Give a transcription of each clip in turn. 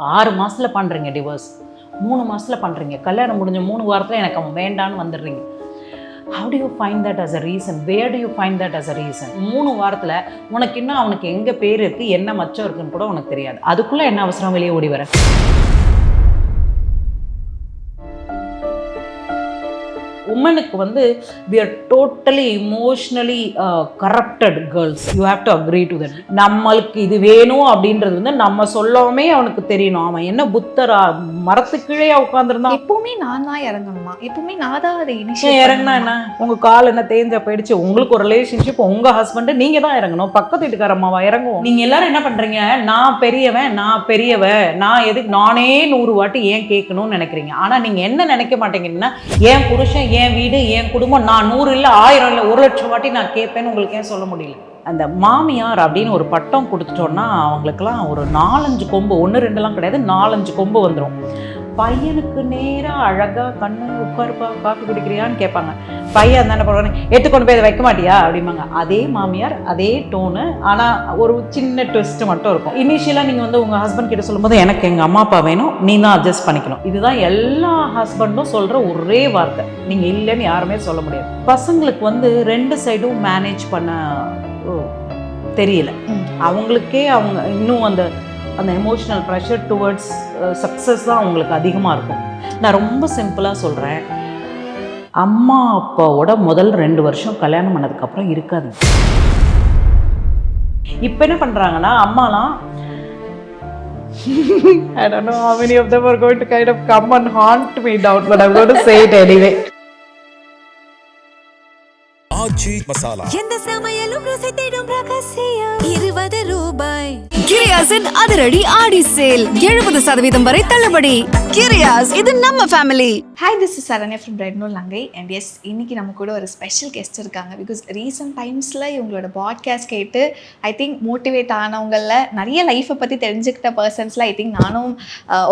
6 மாசத்துல பண்றீங்க டிவோர்ஸ். 3 மாசத்துல பண்றீங்க. கல்யாணம் முடிஞ்ச 3 வாரத்துல எனக்கு அவன் வேண்டான்னு வந்துடுறீங்க. How do you find that as a reason? Where do you find that as a reason? 3 வாரத்துல உனக்கு இன்னும் அவனுக்கு எங்க பேர் இருக்கு, என்ன மச்சம் இருக்குன்னு கூட உனக்கு தெரியாது. அதுக்குள்ள என்ன அவசரம் வெளியே ஓடி வர? உமனுக்கு வந்து we are totally emotionally corrupted girls. You have to agree to that. நம்மளுக்கு இது வேணும் அப்படின்றது வந்து நம்ம சொல்லவே அவனுக்கு தெரியணும். அவன் என்ன புத்தரா மரத்துக்கு கீழே உட்காந்துருந்தான். எப்பவுமே நான் தான் இறங்கணுமா? எப்பவுமே நான் தான் அதை இறங்கினா என்ன? உங்க கால் என்ன தேஞ்சா போயிடுச்சு? உங்களுக்கு ஒரு ரிலேஷன்ஷிப், உங்க ஹஸ்பண்ட் நீங்க தான் இறங்கணும். பக்கத்து வீட்டுக்காரம்மாவா இறங்குவோம்? நீங்க எல்லாரும் என்ன பண்றீங்க? நான் பெரியவன், நான் பெரியவ, நான் எதுக்கு நானே 100 வாட்டி ஏன் கேட்கணும்னு நினைக்கிறீங்க. ஆனா நீங்க என்ன நினைக்க மாட்டேங்கிறீங்கன்னா, என் புருஷன், என் வீடு, என் குடும்பம், நான் 100 இல்லை 1000 இல்லை 1,00,000 வாட்டி நான் கேட்பேன்னு உங்களுக்கு ஏன் சொல்ல முடியல? அந்த மாமியார் அப்படின்னு ஒரு பட்டம் கொடுத்துட்டோன்னா அவங்களுக்கெல்லாம் ஒரு 4-5 கொம்பு, 1-2லாம் கிடையாது, 4-5 கொம்பு வந்துடும். பையனுக்கு நேராக அழகாக கண்ணு உட்காருப்பா காஃபி குடிக்கிறியான்னு கேட்பாங்க. பையன் தானே போடுவாங்க, எடுத்துக்கொண்டு போய் அதை வைக்க மாட்டியா அப்படிம்பாங்க. அதே மாமியார், அதே டோனு, ஆனால் ஒரு சின்ன ட்விஸ்ட்டு மட்டும் இருக்கும். இனிஷியலாக நீங்கள் வந்து உங்கள் ஹஸ்பண்ட் கிட்ட சொல்லும்போது எனக்கு எங்கள் அம்மா அப்பா வேணும், நீ தான் அட்ஜஸ்ட் பண்ணிக்கணும். இதுதான் எல்லா ஹஸ்பண்டும் சொல்கிற ஒரே வார்த்தை. நீங்கள் இல்லைன்னு யாருமே சொல்ல முடியாது. பசங்களுக்கு வந்து 2 சைடும் மேனேஜ் பண்ண தெரியல. அவங்களுக்கே அவங்க இன்னும் அந்த எமோஷனல் ப்ரெஷர் டுவர்ட்ஸ் சக்ஸஸ் தான் அவங்களுக்கு அதிகமாக இருக்கும். நான் ரொம்ப சிம்பிளாக சொல்கிறேன், அம்மா அப்பாவோட முதல் 2 வருஷம் கல்யாணம் பண்ணதுக்கப்புறம் இருக்காது. இப்போ என்ன பண்ணுறாங்கன்னா அம்மாலாம் I don't know how many of them are going to kind of come and haunt me down, but I'm going to say it anyway. ஆச்சி மசாலா எந்த சமையலும் ருசி தேடும் ரகசியம் 20 ரூபாய். கிரியாஸின் அதிரடி ஆடி சேல் 70% வரை தள்ளுபடி. கிரியாஸ், இது நம்ம family. Hi, this is Saranya from ரெட் நோ லங்கை. அண்ட் எஸ், இன்னைக்கு நம்ம கூட ஒரு ஸ்பெஷல் கெஸ்ட் இருக்காங்க. பிகாஸ் ரீசெண்ட் டைம்ஸில் இவங்களோட பாட்காஸ்ட் கேட்டு ஐ திங்க் மோட்டிவேட் ஆனவங்களில் நிறைய லைஃப்பை பற்றி தெரிஞ்சுக்கிட்ட பர்சன்ஸில் ஐ திங்க் நானும்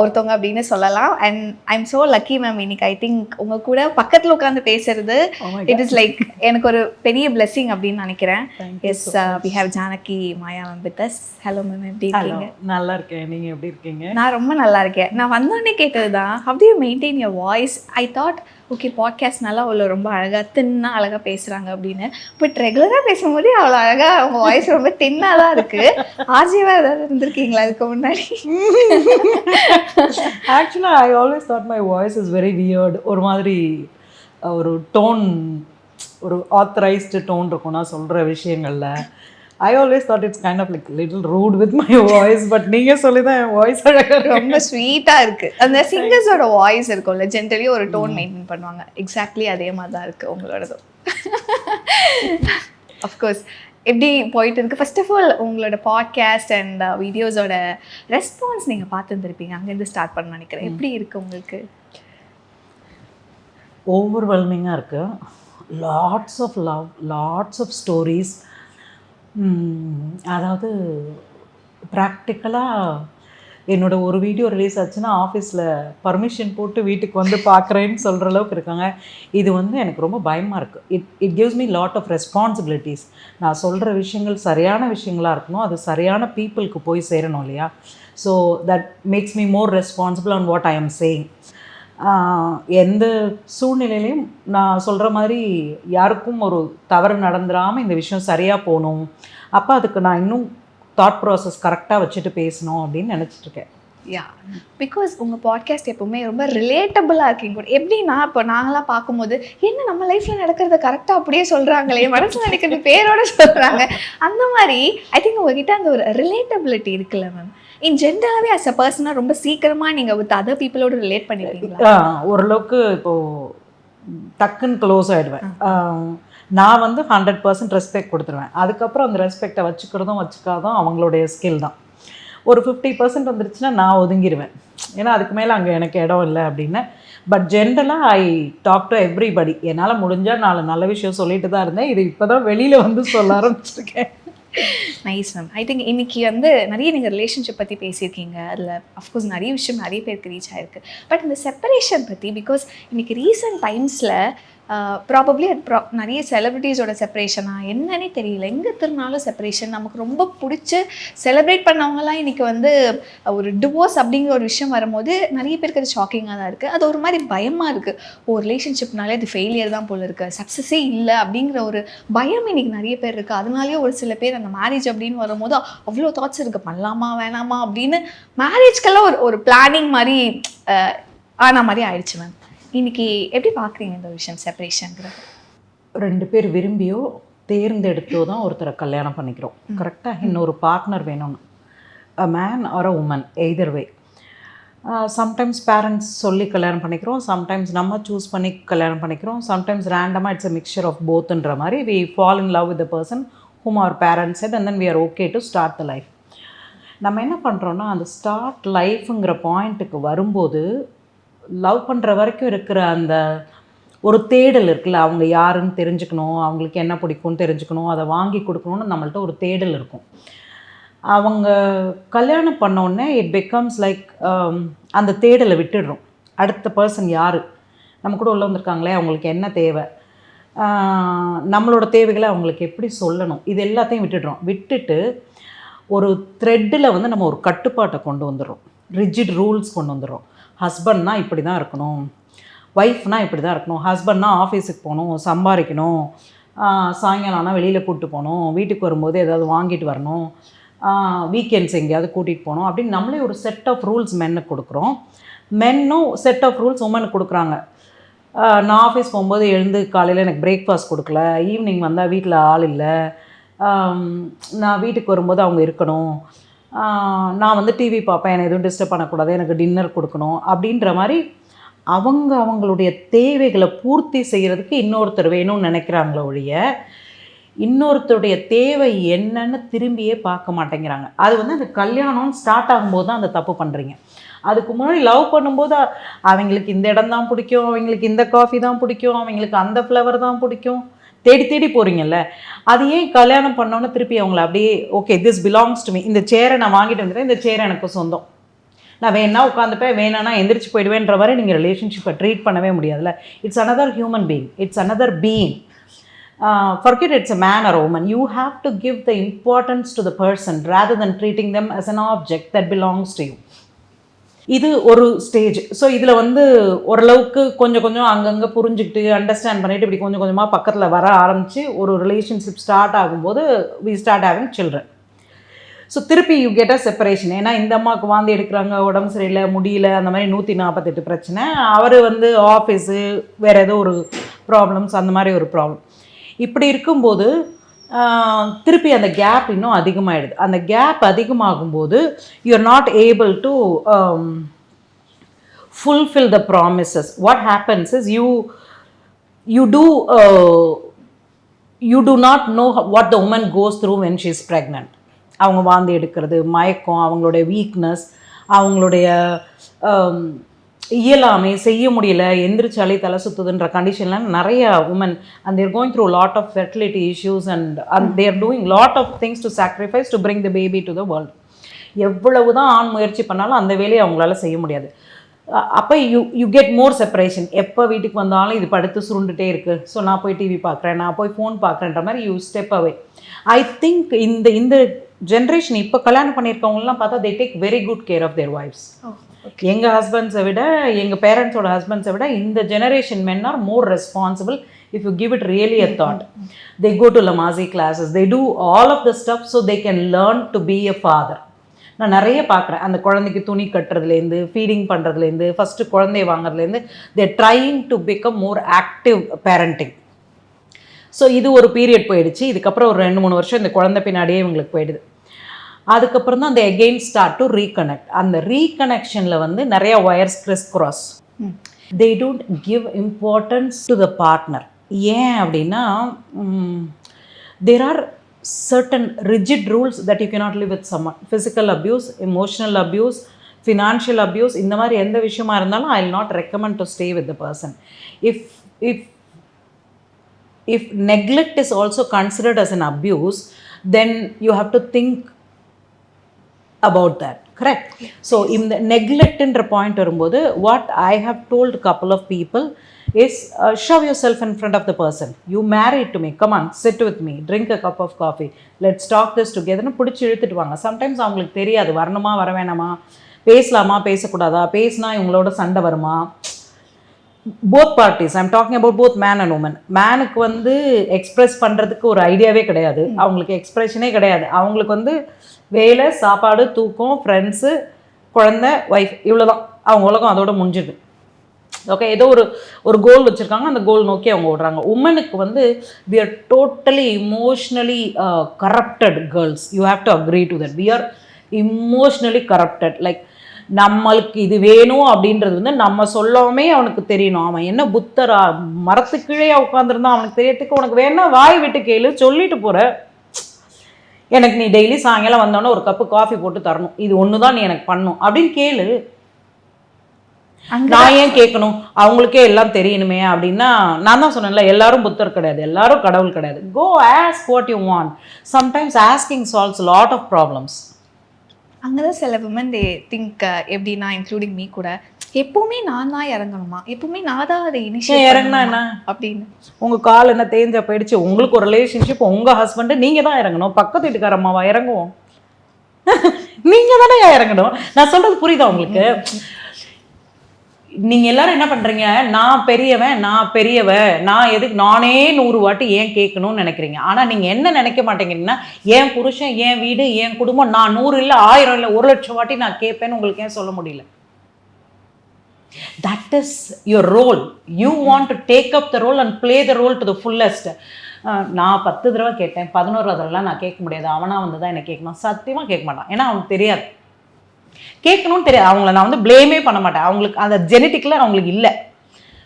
ஒருத்தவங்க அப்படின்னு சொல்லலாம். And I am so lucky ma'am. இன்னைக்கு ஐ திங்க் உங்கள் கூட பக்கத்தில் உட்காந்து பேசுறது இட் இஸ் லைக் எனக்கு ஒரு பெரிய பிளெஸிங் அப்படின்னு நினைக்கிறேன். Yes, we have Janaki Maya ma'am with us. Hello ma'am, எப்படி இருக்கீங்க? நல்லா இருக்கேன், நீங்கள் எப்படி இருக்கீங்க? நான் ரொம்ப நல்லா இருக்கேன். நான் வந்தோடனே கேட்டது தான், how do you maintain your voice? I thought okay, podcast நல்லா அவ்வளோ ரொம்ப அழகாக தின்னா அழகாக பேசுகிறாங்க அப்படின்னு. பட் ரெகுலராக பேசும்போதே அவ்வளோ அழகாக அவங்க வாய்ஸ் ரொம்ப தின்னாக தான் இருக்குது. ஆர்ஜிவாக ஏதாவது இருந்திருக்கீங்களா அதுக்கு முன்னாடி? ஆக்சுவலாக I always thought my voice is very weird. ஒரு மாதிரி ஒரு டோன், ஒரு ஆத்தரைஸ்டு டோன் இருக்கும் நான் சொல்கிற விஷயங்களில். I always thought it's kind of like little rude with my voice, but நீங்க சொல்லி தான் என் வாய்ஸ் அழகாக ரொம்ப ஸ்வீட்டாக இருக்குது. அந்த சிங்கர்ஸோட வாய்ஸ் இருக்கும்ல, ஜென்ரலி ஒரு டோன் மெயின்டைன் பண்ணுவாங்க. எக்ஸாக்ட்லி அதே மாதிரி தான் இருக்குது உங்களோடதும். அஃப்கோர்ஸ் எப்படி போயிட்டு இருக்கு? ஃபர்ஸ்ட் ஆஃப் ஆல் உங்களோட பாட்காஸ்ட் அண்ட் வீடியோஸோட ரெஸ்பான்ஸ் நீங்கள் பார்த்துருந்துருப்பீங்க. அங்கேருந்து ஸ்டார்ட் பண்ண நினைக்கிறேன். எப்படி இருக்குது உங்களுக்கு? ஓவர்வெல்மிங்காக இருக்குது. Lots of love, lots of stories. அதாவது ப்ராக்டிக்கலாக என்னோட ஒரு வீடியோ ரிலீஸ் ஆச்சுன்னா ஆஃபீஸில் பர்மிஷன் போட்டு வீட்டுக்கு வந்து பார்க்குறேன்னு சொல்கிற அளவுக்கு இருக்காங்க. இது வந்து எனக்கு ரொம்ப பயமாக இருக்குது. It gives me lot of responsibilities. நான் சொல்கிற விஷயங்கள் சரியான விஷயங்களாக இருக்கணும், அது சரியான பீப்புளுக்கு போய் சேரணும் இல்லையா? So that makes me more responsible on what I am saying. எந்த சூழ்நிலையிலையும் நான் சொல்கிற மாதிரி யாருக்கும் ஒரு தவறு நடந்துடாமல் இந்த விஷயம் சரியாக போகணும். அப்போ அதுக்கு நான் இன்னும் தாட் ப்ராசஸ் கரெக்டாக வச்சுட்டு பேசணும் அப்படின்னு நினச்சிட்ருக்கேன். யா, பிகாஸ் உங்கள் பாட்காஸ்ட் எப்போவுமே ரொம்ப ரிலேட்டபுளாக இருக்கீங்க கூட. எப்படின்னா இப்போ நாங்களாம் பார்க்கும்போது என்ன நம்ம லைஃப்பில் நடக்கிறத கரெக்டாக அப்படியே சொல்கிறாங்களே, மனசில் நினைக்கிறது பேரோடு சொல்கிறாங்க. அந்த மாதிரி ஐ திங்க் உங்ககிட்ட அந்த ஒரு ரிலேட்டபிலிட்டி இருக்குல்ல மேம். இன் ஜென்ரலாகவே அஸ் அ பர்சனாக ரொம்ப சீக்கிரமாக நீங்கள் வித் அதர் பீப்புளோட ரிலேட் பண்ணிப்பீங்களா? ஓரளவுக்கு இப்போது டக்குன்னு க்ளோஸ் ஆகிடுவேன். நான் வந்து 100% ரெஸ்பெக்ட் கொடுத்துருவேன். அதுக்கப்புறம் அந்த ரெஸ்பெக்டை வச்சுக்கிறதும் வச்சுக்காதும் அவங்களுடைய ஸ்கில் தான். ஒரு 50% வந்துருச்சுன்னா நான் ஒதுங்கிடுவேன். ஏன்னா அதுக்கு மேலே அங்கே எனக்கு இடம் இல்லை அப்படின்னு. பட் ஜென்ரலாக ஐ டாக் டு எவ்ரிபடி. என்னால் முடிஞ்சால் 4 நல்ல விஷயம் சொல்லிட்டு தான் இருந்தேன். இது இப்போ தான் வெளியில் வந்து சொல்ல ஆரம்பிச்சிருக்கேன். Nice ma'am. ஐ திங்க் இன்றைக்கி வந்து நிறைய நீங்கள் ரிலேஷன்ஷிப் பற்றி பேசியிருக்கீங்க. அதில் அஃப்கோர்ஸ் நிறைய விஷயம் நிறைய பேருக்கு ரீச் ஆகிருக்கு. பட் இந்த செப்பரேஷன் பற்றி, பிகாஸ் இன்றைக்கி ரீசெண்ட் டைம்ஸில் ப்ராபப்ளி அது நிறைய செலிப்ரிட்டிஸோட செப்பரேஷனா என்னன்னே தெரியல, எங்கே திருநாளும் செப்பரேஷன். நமக்கு ரொம்ப பிடிச்சி செலிப்ரேட் பண்ணவங்கலாம் இன்றைக்கி வந்து ஒரு டிவோர்ஸ் அப்படிங்கிற ஒரு விஷயம் வரும்போது நிறைய பேருக்கு அது ஷாக்கிங்காக தான் இருக்குது. அது ஒரு மாதிரி பயமாக இருக்குது. ரிலேஷன்ஷிப்னாலே அது ஃபெயிலியர் தான் போல இருக்குது, சக்ஸஸே இல்லை அப்படிங்கிற ஒரு பயம் இன்றைக்கி நிறைய பேர் இருக்குது. அதனாலேயே ஒரு சில பேர் அந்த மேரேஜ் அப்படின்னு வரும்போது அவ்வளோ தாட்ஸ் இருக்குது, பண்ணலாமா வேணாமா அப்படின்னு மேரேஜ்க்கெல்லாம் ஒரு பிளானிங் மாதிரி ஆன மாதிரி ஆயிடுச்சு மேம். இன்னைக்கு எப்படி பார்க்குறீங்க இந்த விஷயம் செப்பரேஷனுங்கிறது? 2 பேர் விரும்பியோ தேர்ந்தெடுத்தோ தான் ஒருத்தரை கல்யாணம் பண்ணிக்கிறோம். கரெக்டாக இன்னொரு பார்ட்னர் வேணும்னு, a man or a woman, either way. Sometimes parents சொல்லி கல்யாணம் பண்ணிக்கிறோம், சம்டைம்ஸ் நம்ம சூஸ் பண்ணி கல்யாணம் பண்ணிக்கிறோம், சம்டைம்ஸ் ரேண்டமாக இட்ஸ் அ மிக்சர் ஆஃப் போத்துன்ற மாதிரி we fall in love with the person whom our parents said and then we are okay to start the life. நம்ம என்ன பண்ணுறோன்னா அந்த ஸ்டார்ட் லைஃப்புங்கிற பாயிண்ட்டுக்கு வரும்போது லவ் பண்ணுற வரைக்கும் இருக்கிற அந்த ஒரு தேடல் இருக்குல்ல, அவங்க யாருன்னு தெரிஞ்சுக்கணும், அவங்களுக்கு என்ன பிடிக்கும்னு தெரிஞ்சுக்கணும், அதை வாங்கி கொடுக்கணும்னு நம்மள்ட்ட ஒரு தேடல் இருக்கும். அவங்க கல்யாணம் பண்ணோடனே இட் பிகம்ஸ் லைக் அந்த தேடலை விட்டுடுறோம். அடுத்த பர்சன் யார், நம்ம கூட உள்ள வந்திருக்காங்களே அவங்களுக்கு என்ன தேவை, நம்மளோட தேவைகளை அவங்களுக்கு எப்படி சொல்லணும், இது எல்லாத்தையும் விட்டுட்டு ஒரு த்ரெட்டில் வந்து நம்ம ஒரு கட்டுப்பாட்டை கொண்டு வந்துடுறோம், ரிஜிட் ரூல்ஸ் கொண்டு வந்துடுறோம். ஹஸ்பண்ட்னா இப்படி தான் இருக்கணும், ஒய்ஃப்னா இப்படி தான் இருக்கணும். ஹஸ்பண்ட்னா ஆஃபீஸுக்கு போகணும், சம்பாதிக்கணும், சாயங்காலம் ஆனால் வெளியில் கூப்பிட்டு போகணும், வீட்டுக்கு வரும்போது ஏதாவது வாங்கிட்டு வரணும், வீக்கெண்ட்ஸ் எங்கேயாவது கூட்டிகிட்டு போகணும் அப்படின்னு நம்மளே ஒரு செட் ஆஃப் ரூல்ஸ் மென்னுக்கு கொடுக்குறோம். மென்னும் செட் ஆஃப் ரூல்ஸ் உமனுக்கு கொடுக்குறாங்க. நான் ஆஃபீஸ் போகும்போது எழுந்து காலையில் எனக்கு பிரேக்ஃபாஸ்ட் கொடுக்கல, ஈவினிங் வந்தால் வீட்டில் ஆள் இல்லை, நான் வீட்டுக்கு வரும்போது அவங்க இருக்கணும், நான் வந்து டிவி பார்ப்பேன், என்னை எதுவும் டிஸ்டர்ப் பண்ணக்கூடாது, எனக்கு டின்னர் கொடுக்கணும் அப்படின்ற மாதிரி அவங்களுடைய தேவைகளை பூர்த்தி செய்கிறதுக்கு இன்னொருத்தர் வேணும்னு நினைக்கிறாங்களோ ஒழிய இன்னொருத்தருடைய தேவை என்னன்னு திரும்பியே பார்க்க மாட்டேங்கிறாங்க. அது வந்து அந்த கல்யாணம்னு ஸ்டார்ட் ஆகும்போது தான் அந்த தப்பு பண்ணுறீங்க. அதுக்கு முன்னாடி லவ் பண்ணும்போது அவங்களுக்கு இந்த இடம் தான் பிடிக்கும், அவங்களுக்கு இந்த காஃபி தான் பிடிக்கும், அவங்களுக்கு அந்த ஃப்ளவர் தான் பிடிக்கும், தேடி போகிறீங்கல்ல. அது ஏன் கல்யாணம் பண்ணோன்னு திருப்பி அவங்கள அப்படியே okay this belongs to me, இந்த சேரை நான் வாங்கிட்டு வந்துட்டேன், இந்த சேரை எனக்கு சொந்தம், நான் வேணா உட்காந்துப்பேன், வேணான்னா எந்திரிச்சு போயிடுவேன்ற மாதிரி நீங்கள் ரிலேஷன்ஷிப்பை ட்ரீட் பண்ணவே முடியாதுல்ல. It's another human being, it's another being. Forget it's a man or a woman. You have to give the importance to the person rather than treating them as an object that belongs to you. இது ஒரு stage. So இதில் வந்து ஓரளவுக்கு கொஞ்சம் அங்கங்கே புரிஞ்சுக்கிட்டு understand பண்ணிவிட்டு இப்படி கொஞ்சம் கொஞ்சமாக பக்கத்தில் வர ஆரம்பித்து ஒரு ரிலேஷன்ஷிப் ஸ்டார்ட் ஆகும்போது we start having children. So திருப்பி யூ கெட் அ செப்பரேஷன். ஏன்னா இந்த அம்மாவுக்கு வாந்தி எடுக்கிறாங்க, உடம்பு சரியில்லை, முடியல, அந்த மாதிரி 148 பிரச்சனை, அவர் வந்து ஆஃபீஸு வேறு ஏதோ ஒரு ப்ராப்ளம்ஸ், அந்த மாதிரி ஒரு ப்ராப்ளம். இப்படி இருக்கும்போது திருப்பி அந்த கேப் இன்னும் அதிகமாகிடுது. அந்த கேப் அதிகமாகும்போது you are not able to fulfill the promises. What happens is you do not know what the woman goes through when she is pregnant. அவங்க வாந்தி எடுக்கிறது, மயக்கம், அவங்களுடைய வீக்னஸ், அவங்களுடைய இயலாமை, செய்ய முடியல, எந்திரிச்சாலே தலை சுற்றுதுன்ற கண்டிஷன்லாம் நிறைய woman and they are going through a lot of fertility issues and they are doing lot of things to sacrifice to bring the baby to the world. எவ்வளவு தான் ஆண் முயற்சி பண்ணாலும் அந்த வேலையை அவங்களால செய்ய முடியாது. அப்போ யூ கெட் மோர் செப்பரேஷன். எப்போ வீட்டுக்கு வந்தாலும் இது படுத்து சுருண்டுகிட்டே இருக்குது, ஸோ நான் போய் டிவி பார்க்குறேன், நான் போய் ஃபோன் பார்க்குறேன்ற மாதிரி you step away. I think இந்த ஜென்ரேஷன் இப்போ கல்யாணம் பண்ணியிருக்கவங்கலாம் பார்த்தா they take very good care of their wives. எங்கள் ஹஸ்பண்ட்ஸை விட, எங்கள் பேரண்ட்ஸோட ஹஸ்பண்ட்ஸை விட இந்த generation men are more responsible if you give it really a thought. They go to Lamazi classes, they do all of the stuff so they can learn to be a father. நான் நிறைய பார்க்குறேன், அந்த குழந்தைக்கு துணி கட்டுறதுலேருந்து, feeding பண்ணுறதுலேருந்து, first குழந்தைய வாங்குறதுலேருந்து, they're trying to become more active parenting. So இது ஒரு period போயிடுச்சு. இதுக்கப்புறம் ஒரு 2-3 வருஷம் இந்த குழந்தை பின்னாடியே இவங்களுக்கு போயிடுது. அதுக்கப்புறம் தான் அந்த அகெயின் ஸ்டார்ட் டு ரீகனெக்ட். அந்த ரீகனெக்ஷனில் வந்து நிறைய wires criss cross. They don't give importance to the partner. ஏன் அப்படின்னா there are certain rigid rules that you cannot live with someone. Physical abuse, emotional abuse, financial abuse, இந்த மாதிரி எந்த விஷயமா இருந்தாலும் I will not recommend to stay with the person. If neglect is also considered as an abuse, then you have to think about that, correct? Yes. So in the neglect என்ற point வரும்போது what I have told couple of people, is shove yourself in front of the person. You married to me, come on, sit with me, drink a cup of coffee, let's talk this together னு பிடிச்சி இழுத்துட்டு வாங்க. Sometimes அவங்களுக்கு தெரியாது வரணுமா வர வேணாமா, பேசலாமா பேசக்கூடாதா, பேசினா இவங்களோட சண்டை வருமா. Both parties, I'm talking about both man and woman. மேனுக்கு வந்து எக்ஸ்பிரஸ் பண்ணுறதுக்கு ஒரு ஐடியாவே கிடையாது, அவங்களுக்கு எக்ஸ்பிரஷனே கிடையாது. அவங்களுக்கு வந்து வேலை, சாப்பாடு, தூக்கம், ஃப்ரெண்ட்ஸு, குழந்தை, ஒய்ஃப், இவ்வளோதான் அவங்க உலகம், அதோட முடிஞ்சுது. ஓகே, ஏதோ ஒரு கோல் வச்சுருக்காங்க, அந்த கோல் நோக்கி அவங்க ஓடுறாங்க. உமனுக்கு வந்து we are totally emotionally corrupted girls. You have to agree to that. We are emotionally corrupted. Like நம்மளுக்கு இது வேணும் அப்படின்றது வந்து நம்ம சொல்லாமே அவனுக்கு தெரியணும். அவன் என்ன புத்தரா மரத்துக்கீழே உட்காந்துருந்தான் அவனுக்கு தெரியறதுக்கு, உனக்கு வேணா வாய் விட்டு கேளு, சொல்லிட்டு போகிற. எனக்கு நீ டெய்லி சாயங்காலம் வந்தோன்னே ஒரு கப்பு காஃபி போட்டு தரணும், இது ஒன்று தான் நீ எனக்கு பண்ணணும் அப்படின்னு கேளு. நான் ஏன் கேட்கணும், அவங்களுக்கே எல்லாம் தெரியணுமே அப்படின்னா, நான் தான் சொன்னேன்ல, எல்லாரும் புத்தர் கிடையாது, எல்லாரும் கடவுள் கிடையாது. Go ask what you want. Sometimes asking solves lot of problems. அங்கே தான் சில விமன் தே திங்க் எப்படின்னா, இன்க்ளூடிங் மீ கூட, எப்பவுமே நான் தான் இறங்கணுமா, எப்பவுமே நான் தான் அதை இனிஷியேட் இறங்கினா என்ன அப்படின்னு. உங்கள் கால் என்ன தேஞ்சா போயிடுச்சு, உங்களுக்கு ஒரு ரிலேஷன்ஷிப், உங்கள் ஹஸ்பண்டு நீங்கள் தான் இறங்கணும். பக்கத்து வீட்டுக்காரம்மாவா இறங்குவோம்? நீங்கள் தானே இறங்கணும். நான் சொல்கிறது புரியுதா உங்களுக்கு? நீங்கள் எல்லாரும் என்ன பண்ணுறீங்க, நான் பெரியவன், நான் பெரியவ, நான் எதுக்கு நானே 100 வாட்டி ஏன் கேட்கணும்னு நினைக்கிறீங்க. ஆனால் நீங்கள் என்ன நினைக்க மாட்டேங்கிறீங்கன்னா, என் புருஷன், என் வீடு, என் குடும்பம், நான் 100 இல்லை 1000 இல்லை 1,00,000 வாட்டி நான் கேட்பேன்னு உங்களுக்கு ஏன் சொல்ல முடியல? That is your role. You want to take up the role and play the role to the fullest. நான் 10 தடவை கேட்டேன், 11வது தடவைலாம் நான் கேட்க முடியாது, அவனா வந்து தான் என்னை கேட்கணும். சத்தியமாக கேட்க மாட்டான், ஏன்னா அவனுக்கு தெரியாது, கேட்கணும்னு தெரியாது. அவங்கள நான் வந்து ப்ளேமே பண்ண மாட்டேன், அவங்களுக்கு அந்த ஜெனட்டிக்கில் அவங்களுக்கு இல்லை.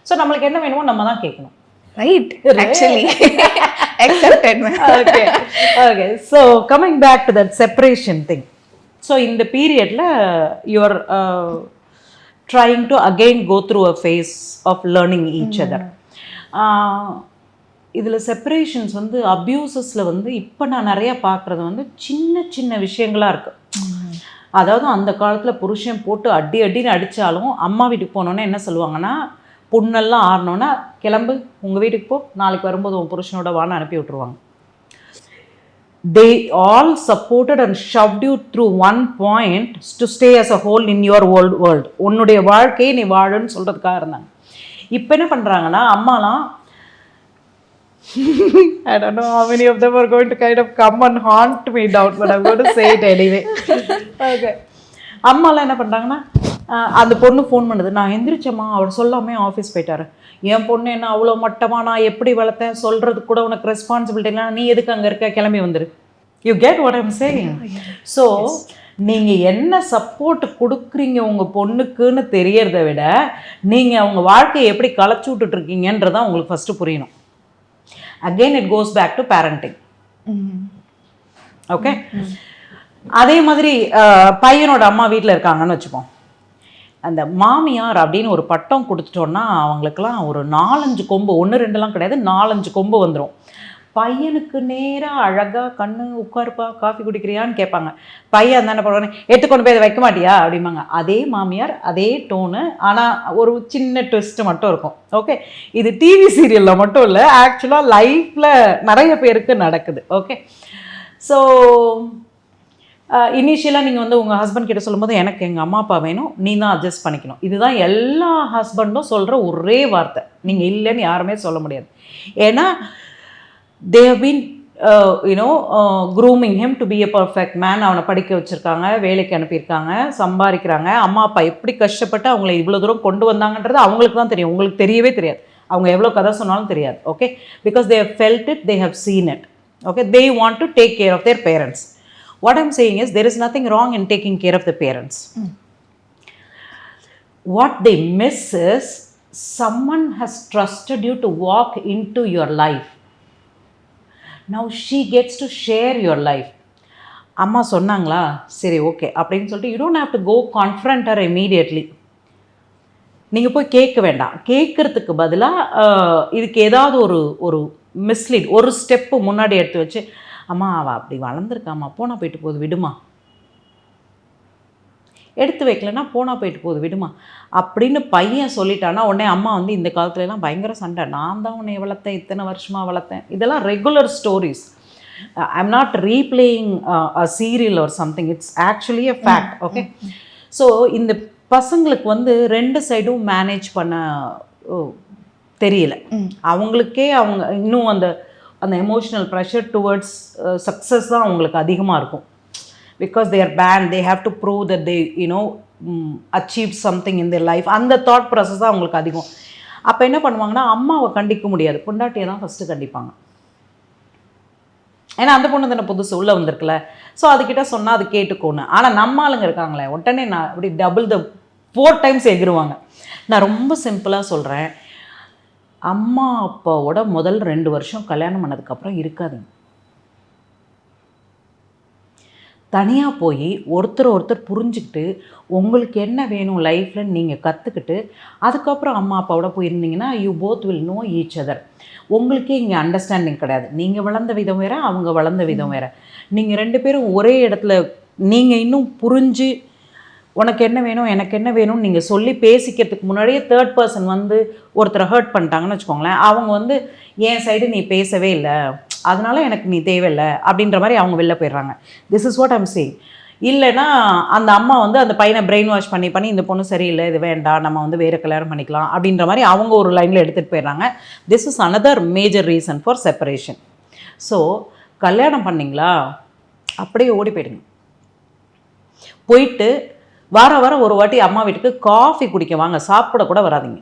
ஸோ நம்மளுக்கு என்ன வேணுமோ நம்ம தான் கேட்கணும். Right, actually accepted. Okay, so coming back to that separation thing. So இந்த பீரியட்ல you are trying to again go through a phase of learning each other. இதில் செப்பரேஷன்ஸ் வந்து அப்யூசஸில் வந்து இப்போ நான் நிறையா பார்க்குறது வந்து சின்ன சின்ன விஷயங்களாக இருக்குது. அதாவது அந்த காலத்தில் புருஷன் போட்டு அடின்னு அடித்தாலும் அம்மா வீட்டுக்கு போனோன்னே என்ன சொல்லுவாங்கன்னா, புண்ணெல்லாம் ஆறணுன்னா கிளம்பு உங்கள் வீட்டுக்கு போ, நாளைக்கு வரும்போது உன் புருஷனோட வான்னு அனுப்பி விட்ருவாங்க. They all supported and shoved you through one point to stay as a whole in your world. உன்னுடைய வாழ்க்கையை நீ வாழுன்னு சொல்கிறதுக்காக இருந்தாங்க. இப்போ என்ன பண்ணுறாங்கன்னா, அம்மாலாம் I don't know how many of them are going to kind of come and haunt me down, but I'm going to say it anyway. Okay. அம்மாலாம் என்ன பண்ணுறாங்கன்னா, அந்த பொண்ணு ஃபோன் பண்ணுது, நான் எந்திரிச்சம்மா, அவர் சொல்லாமே ஆஃபீஸ் போயிட்டாரு, என் பொண்ணு என்ன அவ்வளோ மட்டமாக, நான் எப்படி வளர்த்தேன் சொல்கிறதுக்கு கூட உனக்கு ரெஸ்பான்சிபிலிட்டி இல்லை, நீ எதுக்கு அங்கே இருக்க, கிளம்பி வந்துரு. You get what I'm saying? So நீங்கள் என்ன சப்போர்ட் கொடுக்குறீங்க உங்கள் பொண்ணுக்குன்னு தெரியறத விட, நீங்கள் அவங்க வாழ்க்கையை எப்படி களைச்சி விட்டுட்ருக்கீங்கன்றதான் உங்களுக்கு ஃபஸ்ட்டு புரியணும். Again it goes back to parenting. Okay, அதே மாதிரி பையனோட அம்மா வீட்டில் இருக்காங்கன்னு வச்சுப்போம். அந்த மாமியார் அப்படின்னு ஒரு பட்டம் கொடுத்துட்டோன்னா அவங்களுக்கெல்லாம் ஒரு 4-5 கொம்பு, 1-2லாம் கிடையாது, 4-5 கொம்பு வந்துடும். பையனுக்கு நேராக அழகாக கண்ணு உட்காருப்பா காஃபி குடிக்கிறியான்னு கேட்பாங்க. பையன் அந்த என்ன பண்ணுவானே, எடுத்துக்கொண்டு போய் அதை வைக்க மாட்டியா அப்படிம்பாங்க. அதே மாமியார் அதே டோனு, ஆனால் ஒரு சின்ன ட்விஸ்ட்டு மட்டும் இருக்கும். ஓகே, இது டிவி சீரியலில் மட்டும் இல்லை, ஆக்சுவலாக லைஃப்பில் நிறைய பேருக்கு நடக்குது. ஓகே, ஸோ இனிஷியலாக நீங்கள் வந்து உங்கள் ஹஸ்பண்ட் கிட்ட சொல்லும்போது, எனக்கு எங்கள் அம்மா அப்பா வேணும், நீ தான் அட்ஜஸ்ட் பண்ணிக்கணும். இதுதான் எல்லா ஹஸ்பண்டும் சொல்கிற ஒரே வார்த்தை. நீங்கள் இல்லைன்னு யாருமே சொல்ல முடியாது. ஏன்னா they have been grooming him to be a perfect man. அவனை படிக்க வச்சுருக்காங்க, வேலைக்கு அனுப்பியிருக்காங்க, சம்பாதிக்கிறாங்க. அம்மா அப்பா எப்படி கஷ்டப்பட்டு அவங்கள இவ்வளோ தூரம் கொண்டு வந்தாங்கன்றது அவங்களுக்கு தான் தெரியும், உங்களுக்கு தெரியவே தெரியாது. அவங்க எவ்வளோ கதை சொன்னாலும் தெரியாது. Okay, because they have felt it, they have seen it. Okay, they want to take care of their parents. What I'm saying is, there is nothing wrong in taking care of the parents. What they miss is, someone has trusted you to walk into your life. Now she gets to share your life. அம்மா சொன்னாங்களா, சரி okay அப்படின்னு சொல்லிட்டு you don't have to go confront her immediately. நீங்கள் போய் கேட்க வேண்டாம். கேட்குறதுக்கு பதிலாக இதுக்கு ஏதாவது ஒரு மிஸ்லீட், ஒரு ஸ்டெப்பு முன்னாடி எடுத்து வச்சு, அம்மா அவள் அப்படி வளர்ந்துருக்காம்மா, போனால் போயிட்டு போகுது விடுமா. எடுத்து வைக்கலன்னா போனால் போயிட்டு போகுது விடுமா அப்படின்னு பையன் சொல்லிட்டான்னா உடனே அம்மா வந்து இந்த காலத்துலலாம் பயங்கர சண்டை, நான் தான் உன்னை வளர்த்தேன், இத்தனை வருஷமாக வளர்த்தேன். இதெல்லாம் regular stories. I'm not replaying a serial or something, it's actually a fact. Okay, so இந்த பசங்களுக்கு வந்து 2 சைடும் மேனேஜ் பண்ண தெரியல. அவங்களுக்கே அவங்க இன்னும் அந்த எமோஷனல் ப்ரெஷர் டுவர்ட்ஸ் சக்ஸஸ் தான் அவங்களுக்கு அதிகமாக இருக்கும். Because they are bent, they have to prove that they achieve something in their life. அந்த தாட் ப்ராசஸ் தான் அவங்களுக்கு அதிகம். அப்போ என்ன பண்ணுவாங்கன்னா, அம்மாவை கண்டிக்க முடியாது, பொண்டாட்டியை தான் ஃபஸ்ட்டு கண்டிப்பாங்க. ஏன்னா அந்த பொண்ணு தானே புதுசு உள்ளே வந்திருக்குல்ல, ஸோ அதுக்கிட்ட சொன்னால் அது கேட்டுக்கோன்னு. ஆனால் நம்ம ஆளுங்க இருக்காங்களே, உடனே நான் அப்படி டபுள் 4 டைம்ஸ் எகிருவாங்க. நான் ரொம்ப சிம்பிளாக சொல்கிறேன், அம்மா அப்பாவோட முதல் 2 வருஷம் கல்யாணம் பண்ணதுக்கப்புறம் இருக்காதுங்க. தனியாக போய் ஒருத்தர் புரிஞ்சுக்கிட்டு உங்களுக்கு என்ன வேணும் லைஃப்பில் நீங்கள் கற்றுக்கிட்டு அதுக்கப்புறம் அம்மா அப்பாவோட போயிருந்தீங்கன்னா you both will know each other. உங்களுக்கே இங்கே அண்டர்ஸ்டாண்டிங் கிடையாது. நீங்கள் வளர்ந்த விதம் வேறு, அவங்க வளர்ந்த விதம் வேறு. நீங்கள் 2 பேரும் ஒரே இடத்துல நீங்கள் இன்னும் புரிஞ்சு உனக்கு என்ன வேணும் எனக்கு என்ன வேணும்னு நீங்கள் சொல்லி பேசிக்கிறதுக்கு முன்னாடியே 3rd பர்சன் வந்து ஒருத்தரை ஹர்ட் பண்ணிட்டாங்கன்னு வச்சுக்கோங்களேன், அவங்க வந்து என் சைடு நீ பேசவே இல்லை, அதனால எனக்கு நீ தேவையில்லை அப்படின்ற மாதிரி அவங்க வெளில போயிடுறாங்க. This is what I'm saying. இல்லைன்னா அந்த அம்மா வந்து அந்த பையனை பிரெயின் வாஷ் பண்ணி இந்த பொண்ணு சரியில்லை, இது வேண்டாம், நம்ம வந்து வேறு கல்யாணம் பண்ணிக்கலாம் அப்படின்ற மாதிரி அவங்க ஒரு லைனில் எடுத்துகிட்டு போயிடுறாங்க. This is another major reason for separation. So கல்யாணம் பண்ணிங்களா அப்படியே ஓடி போயிடுங்க. போயிட்டு வாரம் ஒரு வாட்டி அம்மா வீட்டுக்கு காஃபி குடிக்க வாங்க, சாப்பிட கூட வராதிங்க.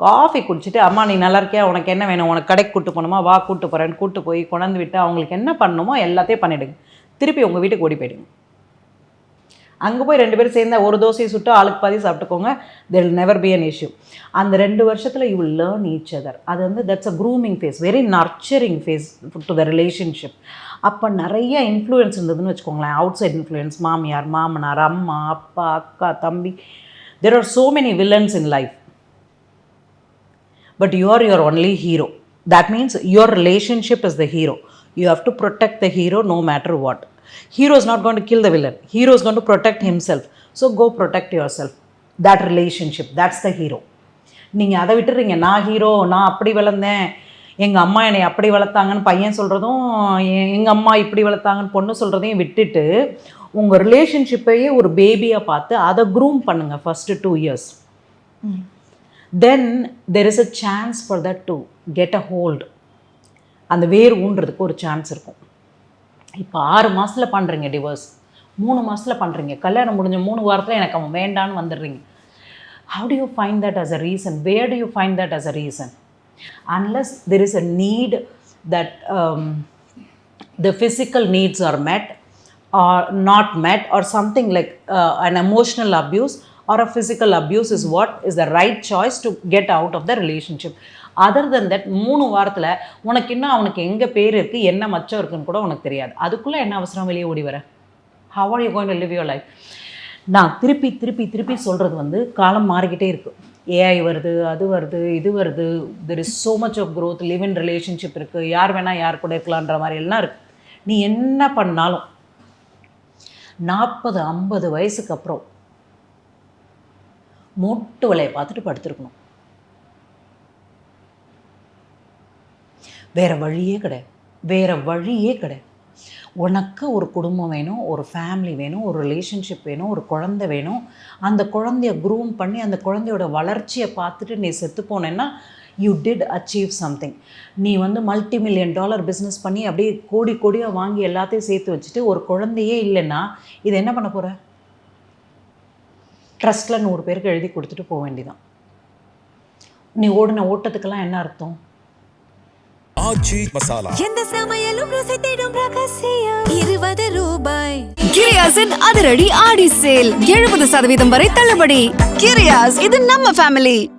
காஃபி குடிச்சிட்டு அம்மா நீ நல்லா இருக்கியா, உனக்கு என்ன வேணும், உனக்கு கடைக்கு கூட்டு போகணுமா, வா கூட்டு போகிறேன்னு கூட்டு போய் கொண்டாந்து விட்டு அவங்களுக்கு என்ன பண்ணணுமோ எல்லாத்தையும் பண்ணிவிடுங்க. திருப்பி உங்கள் வீட்டுக்கு ஓடி போயிடுங்க. அங்கே போய் 2 பேரும் சேர்ந்தா ஒரு தோசையை சுட்டு ஆளுக்கு பாதி சாப்பிட்டுக்கோங்க. there will never be an issue. அந்த 2 வருஷத்தில் you will learn each other. அது வந்து that's a grooming phase, very nurturing phase to the relationship. அப்போ நிறைய இன்ஃப்ளூயன்ஸ் இருந்ததுன்னு வச்சுக்கோங்களேன், அவுட் சைட் இன்ஃப்ளூயன்ஸ், மாமியார் மாமனார் அம்மா அப்பா அக்கா தம்பி, there are so many villains in life. But you are your only hero. That means your relationship is the hero. You have to protect the hero no matter what. Hero is not going to kill the villain. Hero is going to protect himself. So go protect yourself. That relationship, that's the hero. நீங்கள் அதை விட்டுறீங்க, நான் hero, நான் அப்படி வளர்ந்தேன், எங்கள் அம்மா என்னை அப்படி வளர்த்தாங்கன்னு பையன் சொல்கிறதும், எங்கள் அம்மா இப்படி வளர்த்தாங்கன்னு பொண்ணு சொல்கிறதையும் விட்டுட்டு உங்கள் ரிலேஷன்ஷிப்பையே ஒரு பேபியாக பார்த்து அதை க்ரூம் பண்ணுங்கள் first 2 years. Then there is a chance for that to get a hold. அந்த வேர் ஊன்றதுக்கு ஒரு சான்ஸ் இருக்கும். இப்போ 6 மாதத்தில் பண்ணுறீங்க டிவோர்ஸ், 3 மாதத்தில் பண்ணுறீங்க, கல்யாணம் முடிஞ்ச 3 வாரத்தில் எனக்கு அவன் வேண்டான்னு வந்துடுறீங்க. How do you find that as a reason? Where do you find that as a reason? Unless there is a need that the physical needs are met or not met, or something like an emotional abuse or a physical abuse is what is the right choice to get out of the relationship. Other than that 3 வாரத்தில் உனக்கு இன்னும் அவனுக்கு எங்கே பேர் இருக்குது, என்ன மச்சம் இருக்குன்னு கூட உனக்கு தெரியாது. அதுக்குள்ளே என்ன அவசரம் வெளியே ஓடி வர? How are you going to live your life? நான் திருப்பி சொல்கிறது வந்து காலம் மாறிக்கிட்டே இருக்குது. ஏஐ வருது, அது வருது, இது வருது, there is so much of growth, live in relationship இருக்குது, யார் வேணால் யார் கூட இருக்கலான்ற மாதிரி எல்லாம் இருக்குது. நீ என்ன பண்ணாலும் 40-50 வயசுக்கு அப்புறம் மொட்டு வலையை பார்த்துட்டு படுத்துருக்கணும். வேறு வழியே கிடையாது. உனக்கு ஒரு குடும்பம் வேணும், ஒரு ஃபேமிலி வேணும், ஒரு ரிலேஷன்ஷிப் வேணும், ஒரு குழந்தை வேணும். அந்த குழந்தைய க்ரூம் பண்ணி அந்த குழந்தையோட வளர்ச்சியை பார்த்துட்டு நீ செத்து போனேன்னா யூ டிட் அச்சீவ் சம்திங். நீ வந்து $multi-million பிஸ்னஸ் பண்ணி அப்படியே கோடியாக வாங்கி எல்லாத்தையும் சேர்த்து வச்சுட்டு ஒரு குழந்தையே இல்லைன்னா இது என்ன பண்ண போகிற? ட்ரஸ்ட்டில் 100 பேருக்கு எழுதி கொடுத்துட்டு போக வேண்டியதான். நீ ஓடின ஓட்டத்துக்கெல்லாம் என்ன அர்த்தம்? ஆச்சி மசாலா. எந்த சமையலும் ருசி தேடும் ரகசியம் ₹20. கிரியாஸின் அதிரடி ஆடி சேல் 70% வரை தள்ளுபடி. கிரியாஸ், இது நம்ம ஃபேமிலி.